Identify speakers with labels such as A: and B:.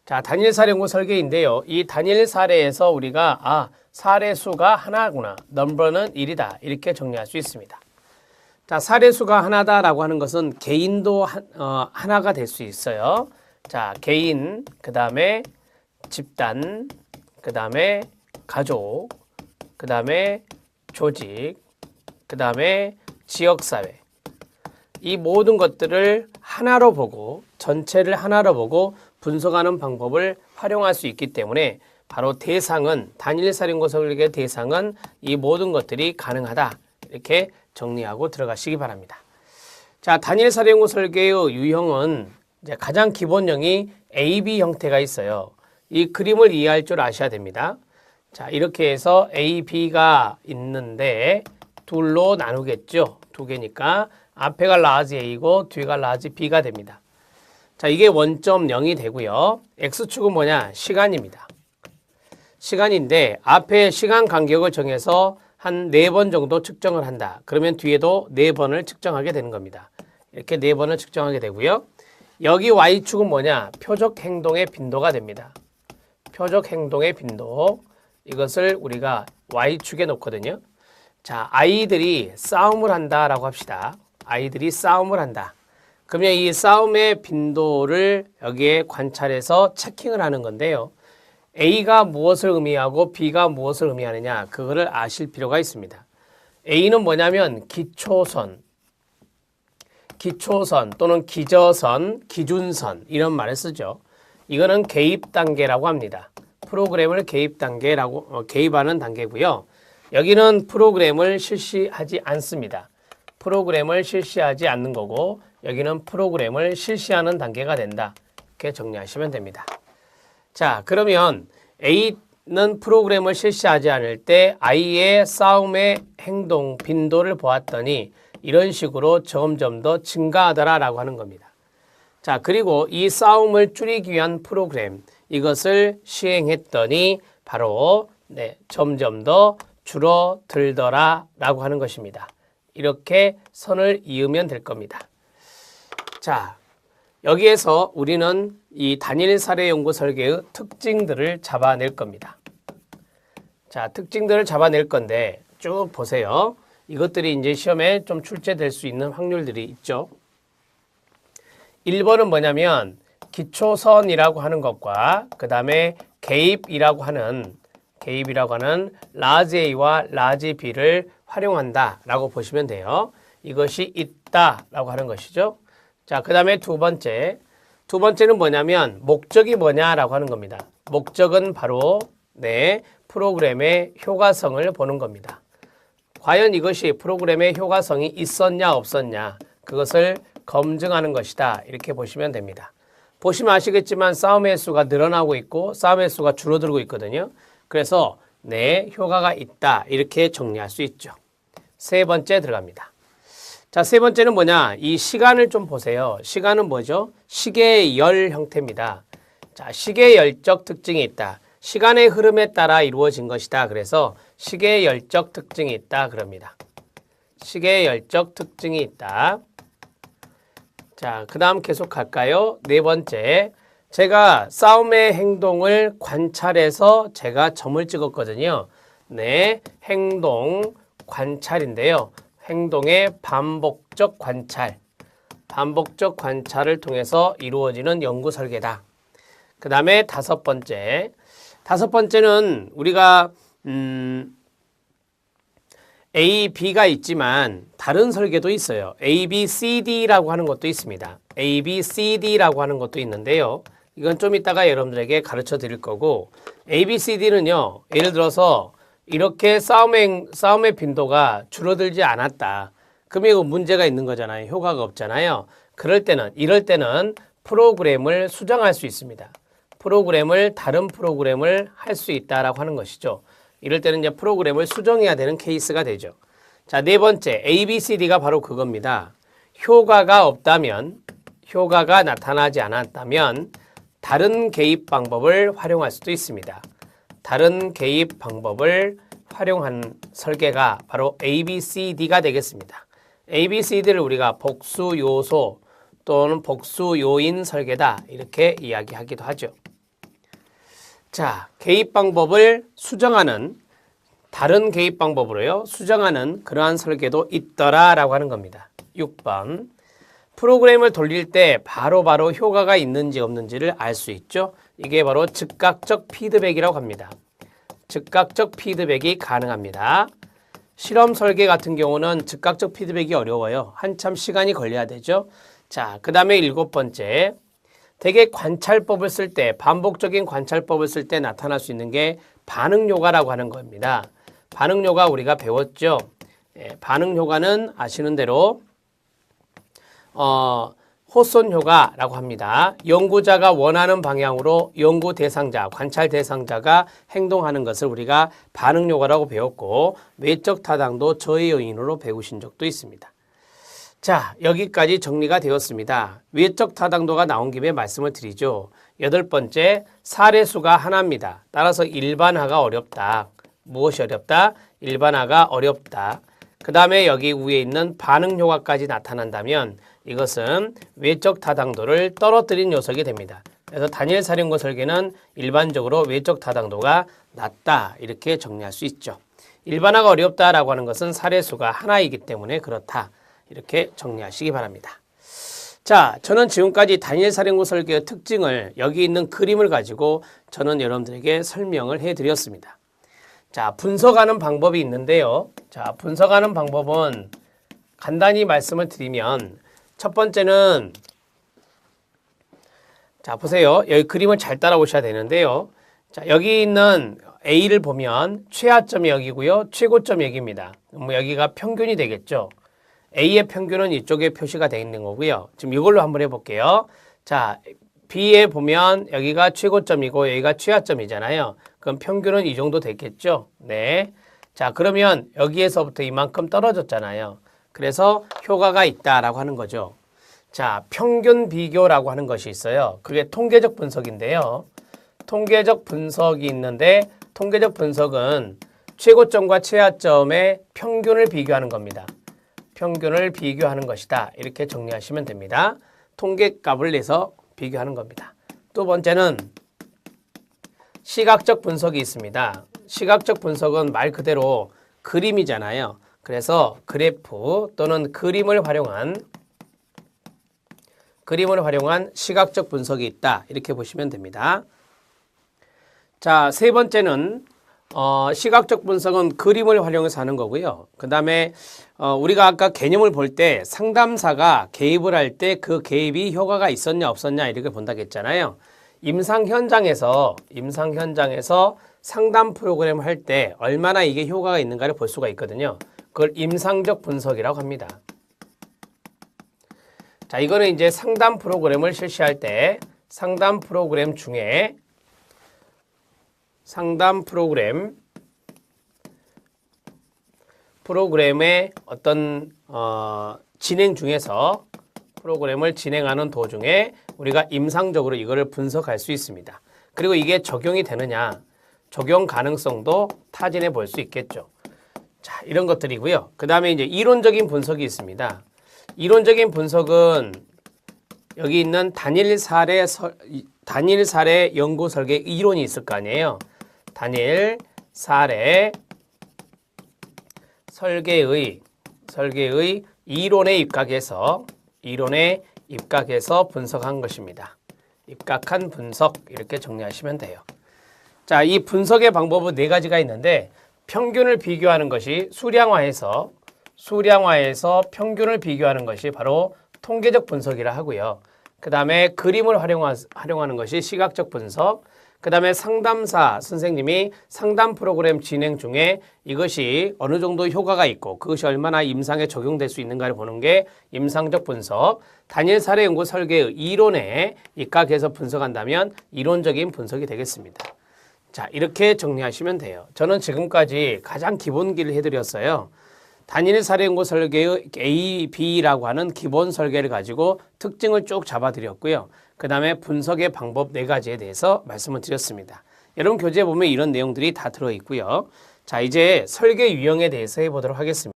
A: 자, 단일 사례연구 설계인데요. 이 단일 사례에서 우리가 사례 수가 하나구나. 넘버는 1이다. 이렇게 정리할 수 있습니다. 자, 사례 수가 하나다라고 하는 것은 개인도 하나가 될 수 있어요. 자, 개인, 그다음에 집단, 그다음에 가족, 그다음에 조직, 그다음에 지역사회. 이 모든 것들을 하나로 보고 전체를 하나로 보고 분석하는 방법을 활용할 수 있기 때문에 바로 대상은 단일 사례연구 설계 대상은 이 모든 것들이 가능하다. 이렇게 정리하고 들어가시기 바랍니다. 자, 단일 사례연구 설계의 유형은 이제 가장 기본형이 AB 형태가 있어요. 이 그림을 이해할 줄 아셔야 됩니다. 자, 이렇게 해서 A, B가 있는데 둘로 나누겠죠. 두 개니까 앞에가 라지 A고 뒤가 라지 B가 됩니다. 자, 이게 원점 0이 되고요. X축은 뭐냐? 시간입니다. 시간인데 앞에 시간 간격을 정해서 한 4번 정도 측정을 한다. 그러면 뒤에도 4번을 측정하게 되는 겁니다. 이렇게 4번을 측정하게 되고요. 여기 Y축은 뭐냐? 표적 행동의 빈도가 됩니다. 표적 행동의 빈도. 이것을 우리가 Y축에 놓거든요. 자, 아이들이 싸움을 한다라고 합시다. 아이들이 싸움을 한다. 그러면 이 싸움의 빈도를 여기에 관찰해서 체킹을 하는 건데요. A가 무엇을 의미하고 B가 무엇을 의미하느냐, 그거를 아실 필요가 있습니다. A는 뭐냐면 기초선 또는 기저선, 기준선 이런 말을 쓰죠. 이거는 개입 단계라고 합니다. 프로그램을 개입 단계라고 개입하는 단계고요. 여기는 프로그램을 실시하지 않습니다. 프로그램을 실시하지 않는 거고 여기는 프로그램을 실시하는 단계가 된다. 이렇게 정리하시면 됩니다. 자, 그러면 A는 프로그램을 실시하지 않을 때 I의 싸움의 행동 빈도를 보았더니 이런 식으로 점점 더 증가하더라라고 하는 겁니다. 자, 그리고 이 싸움을 줄이기 위한 프로그램 이것을 시행했더니 바로 점점 더 줄어들더라라고 하는 것입니다. 이렇게 선을 이으면 될 겁니다. 자, 여기에서 우리는 이 단일 사례 연구 설계의 특징들을 잡아낼 겁니다. 자, 특징들을 잡아낼 건데 쭉 보세요. 이것들이 이제 시험에 좀 출제될 수 있는 확률들이 있죠. 1번은 뭐냐면 기초선이라고 하는 것과 그 다음에 개입이라고 하는 라지 A와 라지 B를 활용한다라고 보시면 돼요. 이것이 있다라고 하는 것이죠. 자, 그 다음에 두 번째는 뭐냐면 목적이 뭐냐라고 하는 겁니다. 목적은 바로 프로그램의 효과성을 보는 겁니다. 과연 이것이 프로그램의 효과성이 있었냐 없었냐 그것을 검증하는 것이다. 이렇게 보시면 됩니다. 보시면 아시겠지만 싸움의 수가 늘어나고 있고 싸움의 수가 줄어들고 있거든요. 그래서 효과가 있다. 이렇게 정리할 수 있죠. 세 번째 들어갑니다. 자, 세 번째는 뭐냐? 이 시간을 좀 보세요. 시간은 뭐죠? 시계의 열 형태입니다. 자, 시계의 열적 특징이 있다. 시간의 흐름에 따라 이루어진 것이다. 그래서 시계의 열적 특징이 있다. 그럽니다. 시계의 열적 특징이 있다. 자, 그 다음 계속 갈까요? 네 번째. 제가 싸움의 행동을 관찰해서 제가 점을 찍었거든요. 행동 관찰인데요. 행동의 반복적 관찰을 통해서 이루어지는 연구 설계다. 그 다음에 다섯 번째는 우리가 A, B가 있지만 다른 설계도 있어요. A, B, C, D라고 하는 것도 있습니다. A, B, C, D라고 하는 것도 있는데요. 이건 좀 이따가 여러분들에게 가르쳐 드릴 거고 A, B, C, D는요. 예를 들어서 이렇게 싸움의 빈도가 줄어들지 않았다. 그러면 이거 문제가 있는 거잖아요. 효과가 없잖아요. 이럴 때는 프로그램을 수정할 수 있습니다. 다른 프로그램을 할 수 있다라고 하는 것이죠. 이럴 때는 이제 프로그램을 수정해야 되는 케이스가 되죠. 자, 네 번째 A, B, C, D가 바로 그겁니다. 효과가 나타나지 않았다면 다른 개입 방법을 활용할 수도 있습니다. 다른 개입 방법을 활용한 설계가 바로 A, B, C, D가 되겠습니다. A, B, C, D를 우리가 복수 요소 또는 복수 요인 설계다 이렇게 이야기하기도 하죠. 자, 개입 방법을 수정하는 다른 개입 방법으로요. 수정하는 그러한 설계도 있더라라고 하는 겁니다. 6번. 프로그램을 돌릴 때 바로바로 효과가 있는지 없는지를 알 수 있죠. 이게 바로 즉각적 피드백이라고 합니다. 즉각적 피드백이 가능합니다. 실험 설계 같은 경우는 즉각적 피드백이 어려워요. 한참 시간이 걸려야 되죠. 자, 그 다음에 7번째. 대개 관찰법을 쓸 때, 반복적인 관찰법을 쓸 때 나타날 수 있는 게 반응효과라고 하는 겁니다. 반응효과 우리가 배웠죠. 반응효과는 아시는 대로 호손효과라고 합니다. 연구자가 원하는 방향으로 연구 대상자, 관찰 대상자가 행동하는 것을 우리가 반응효과라고 배웠고 외적 타당도 저의 요인으로 배우신 적도 있습니다. 자, 여기까지 정리가 되었습니다. 외적 타당도가 나온 김에 말씀을 드리죠. 8번째, 사례수가 하나입니다. 따라서 일반화가 어렵다. 무엇이 어렵다? 일반화가 어렵다. 그 다음에 여기 위에 있는 반응효과까지 나타난다면 이것은 외적 타당도를 떨어뜨린 녀석이 됩니다. 그래서 다니엘 사령고 설계는 일반적으로 외적 타당도가 낮다 이렇게 정리할 수 있죠. 일반화가 어렵다라고 하는 것은 사례수가 하나이기 때문에 그렇다 이렇게 정리하시기 바랍니다. 자, 저는 지금까지 다니엘 사령고 설계의 특징을 여기 있는 그림을 가지고 저는 여러분들에게 설명을 해드렸습니다. 자, 분석하는 방법이 있는데요. 자, 분석하는 방법은 간단히 말씀을 드리면 첫 번째는 자, 보세요. 여기 그림을 잘 따라오셔야 되는데요. 자, 여기 있는 A를 보면 최하점이 여기고요. 최고점이 여기입니다. 여기가 평균이 되겠죠. A의 평균은 이쪽에 표시가 되어 있는 거고요. 지금 이걸로 한번 해볼게요. 자, B에 보면 여기가 최고점이고 여기가 최하점이잖아요. 그럼 평균은 이 정도 됐겠죠? 네. 자, 그러면 여기에서부터 이만큼 떨어졌잖아요. 그래서 효과가 있다라고 하는 거죠. 자, 평균 비교라고 하는 것이 있어요. 그게 통계적 분석인데요. 통계적 분석이 있는데 통계적 분석은 최고점과 최하점의 평균을 비교하는 겁니다. 평균을 비교하는 것이다. 이렇게 정리하시면 됩니다. 통계값을 내서 비교하는 겁니다. 두 번째는 시각적 분석이 있습니다. 시각적 분석은 말 그대로 그림이잖아요. 그래서 그래프 또는 그림을 활용한 시각적 분석이 있다. 이렇게 보시면 됩니다. 자, 세 번째는 시각적 분석은 그림을 활용해서 하는 거고요. 그 다음에 우리가 아까 개념을 볼 때 상담사가 개입을 할 때 그 개입이 효과가 있었냐 없었냐 이렇게 본다고 했잖아요. 임상 현장에서 상담 프로그램을 할 때 얼마나 이게 효과가 있는가를 볼 수가 있거든요. 그걸 임상적 분석이라고 합니다. 자, 이거는 이제 상담 프로그램을 실시할 때 상담 프로그램 중에 상담 프로그램의 어떤 진행 중에서 프로그램을 진행하는 도중에 우리가 임상적으로 이거를 분석할 수 있습니다. 그리고 이게 적용이 되느냐, 적용 가능성도 타진해 볼 수 있겠죠. 자, 이런 것들이고요. 그 다음에 이제 이론적인 분석이 있습니다. 이론적인 분석은 여기 있는 단일 사례 연구 설계 이론이 있을 거 아니에요. 단일 사례 설계의 이론에 입각해서 분석한 것입니다. 입각한 분석 이렇게 정리하시면 돼요. 자, 이 분석의 방법은 네 가지가 있는데 평균을 비교하는 것이 수량화해서 평균을 비교하는 것이 바로 통계적 분석이라 하고요. 그 다음에 그림을 활용하는 것이 시각적 분석, 그 다음에 상담사 선생님이 상담 프로그램 진행 중에 이것이 어느 정도 효과가 있고 그것이 얼마나 임상에 적용될 수 있는가를 보는 게 임상적 분석, 단일 사례 연구 설계의 이론에 입각해서 분석한다면 이론적인 분석이 되겠습니다. 자, 이렇게 정리하시면 돼요. 저는 지금까지 가장 기본기를 해드렸어요. 단일 사례 연구 설계의 A, B라고 하는 기본 설계를 가지고 특징을 쭉 잡아드렸고요. 그 다음에 분석의 방법 4가지에 대해서 말씀을 드렸습니다. 여러분 교재에 보면 이런 내용들이 다 들어있고요. 자, 이제 설계 유형에 대해서 해보도록 하겠습니다.